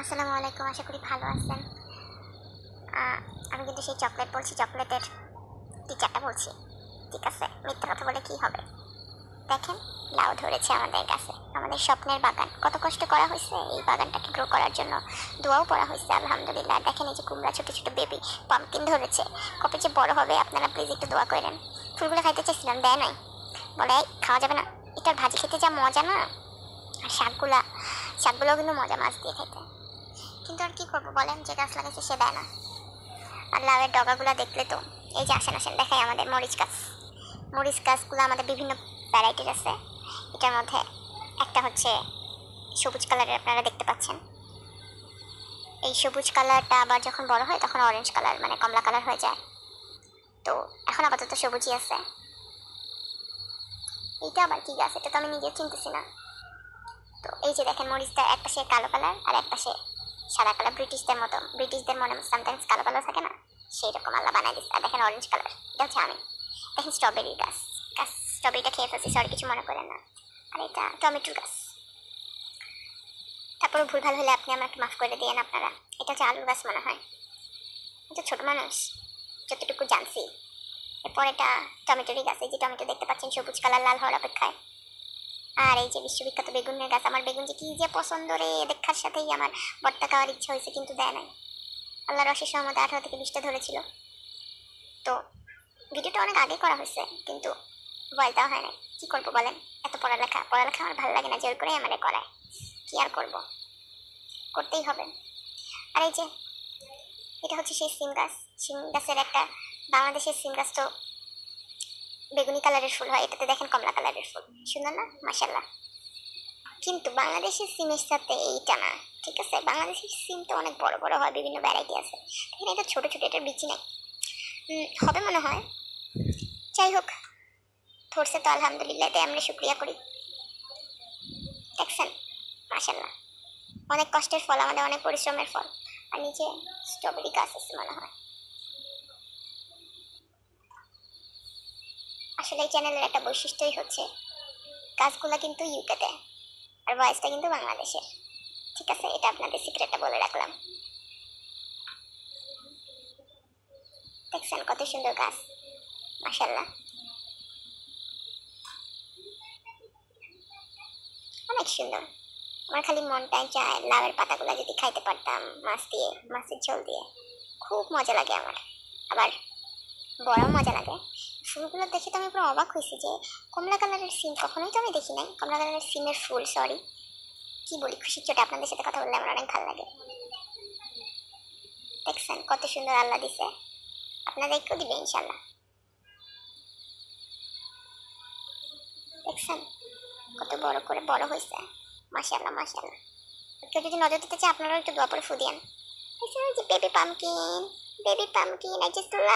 আসসালামু আলাইকুম, আশা করি ভালো আছেন। আমি কিন্তু সেই চকলেট বলছি, চকলেটের টিচারটা বলছি। ঠিক আছে, মিথ্যা কথা বলে কি হবে। দেখেন, লাউ ধরেছে আমাদের গাছে, আমাদের স্বপ্নের বাগান। কত কষ্ট করা হয়েছে এই বাগানটাকে গ্রো করার জন্য, দোয়াও পড়া হয়েছে আলহামদুলিল্লাহ। দেখেন, এই যে কুমড়া ছোট ছোট বেবি পাম্পকিন ধরেছে, কবে যে বড় হবে আপনারা প্লিজ একটু দোয়া করেন। ফুলগুলো খাইতে চাইছিলাম, দেয় নাই, বলে খাওয়া যাবে না। এটার ভাজি খেতে যা মজা না, আর শাকগুলোও কিন্তু মজা, মাছ দিয়ে খেতে। কিন্তু আর কি করবো বলেন, যে গাছ লাগাইছে সে দেয় না। আর লাউয়ের ডগাগুলো দেখলে তো, এই যে আসেন আসেন দেখাই আমাদের মরিচ গাছগুলো আমাদের বিভিন্ন ভ্যারাইটির আছে। এটার মধ্যে একটা হচ্ছে সবুজ কালারের, আপনারা দেখতে পাচ্ছেন। এই সবুজ কালারটা আবার যখন বড় হয় তখন অরেঞ্জ কালার মানে কমলা কালার হয়ে যায়। তো এখন আপাতত সবুজই আছে। এইটা আবার কি গাছ, এটা তো আমি নিজে চিনতেছি না। তো এই যে দেখেন, মরিচটা এক পাশে কালো কালার আর এক পাশে সাদা কালার, ব্রিটিশদের মনে সামটাইমস কালো কালার থাকে না, সেই রকম আল্লাহ বানাই দিচ্ছে। আর দেখেন অরেঞ্জ কালার, এটা হচ্ছে আমি। দেখেন স্ট্রবেরি গাছ, স্ট্রবেরিটা খেয়ে ফেলছি, সরি কিছু মনে করেন না। আর এটা টমেটোর গাছ। তারপরে ভুলভাল হলে আপনি আমাকে মাফ করে দিয়েন আপনারা। এটা হচ্ছে আলুর গাছ মনে হয়, এটা ছোট মানুষ যতটুকু জানছি। এরপর এটা টমেটোরই গাছ, এই যে টমেটো দেখতে পাচ্ছেন সবুজ কালার লাল হওয়ার অপেক্ষায়। আর এই যে বিশ্ববিখ্যাত বেগুনের গাছ, আমার বেগুন যে কি যে পছন্দ রে, দেখার সাথেই আমার ভর্তা খাওয়ার ইচ্ছা হয়েছে, কিন্তু দেয় নাই। আল্লাহর অশেষ রহমতে 18 থেকে 20টা ধরেছিল। তো ভিডিওটা অনেক আগে করা হয়েছে, কিন্তু ভয়েস দেওয়া হয় নাই। কি করবো বলেন, এত পড়ালেখা আমার ভালো লাগে না, জোর করেই আমাদের করায়। কি আর করবো, করতেই হবে। আর এই যে এটা হচ্ছে সেই সিম গাছের একটা, বাংলাদেশের সিম গাছ তো বেগুনি কালারের ফুল হয়, এটাতে দেখেন কমলা কালারের ফুল, সুন্দর না মাশাল্লাহ। কিন্তু বাংলাদেশের সিমের সাথে এইটা না, ঠিক আছে। বাংলাদেশের সিম তো অনেক বড় বড় হয়, বিভিন্ন ভ্যারাইটি আছে। এখানে এটা ছোট ছোট, এটার বিচি নাই। হবে মনে হয়। যাই হোক, ধরছে তো আলহামদুলিল্লাহ, তাই আমরা শুক্রিয়া করি। দেখছেন মাশাল্লাহ, অনেক কষ্টের ফল, আমাদের অনেক পরিশ্রমের ফল। আর নিচে স্ট্রবেরি গাছ আছে মনে হয়। আসলে এই চ্যানেলের একটা বৈশিষ্ট্যই হচ্ছে গাছগুলা কিন্তু ইউকেতে, আর ভয়েসটা কিন্তু বাংলাদেশের। ঠিক আছে, এটা আপনাদের সিক্রেটটা বলে রাখলাম। দেখছেন কত সুন্দর গাছ, মাশাল্লাহ, অনেক সুন্দর। আমার খালি মনটাই চায় লাউয়ের পাতাগুলো যদি খাইতে পারতাম মাছ দিয়ে, মাছের ঝোল দিয়ে, খুব মজা লাগে আমার। আবার বড় মজা লাগে। ফুলগুলো দেখে তো আমি পুরো অবাক হয়েছি যে কমলা কালারের সিম কখনোই তো আমি দেখি নাই। কমলা কালারের সিমের ফুল, সরি কি বলি, খুশির চোটে আপনাদের সাথে কথা বললে আমার অনেক ভালো লাগে। দেখছেন কত সুন্দর আল্লাহ দিছে, আপনাদেরকেও দিবে ইনশাল্লাহ। দেখছেন কত বড় করে বড় হয়েছে, মাশাল্লাহ মাশাল্লাহ। কেউ যদি নজর দিতে চায় আপনারাও একটু দোয়া করে ফু দিয়েন। দেখছেন যে baby pumpkin, I just love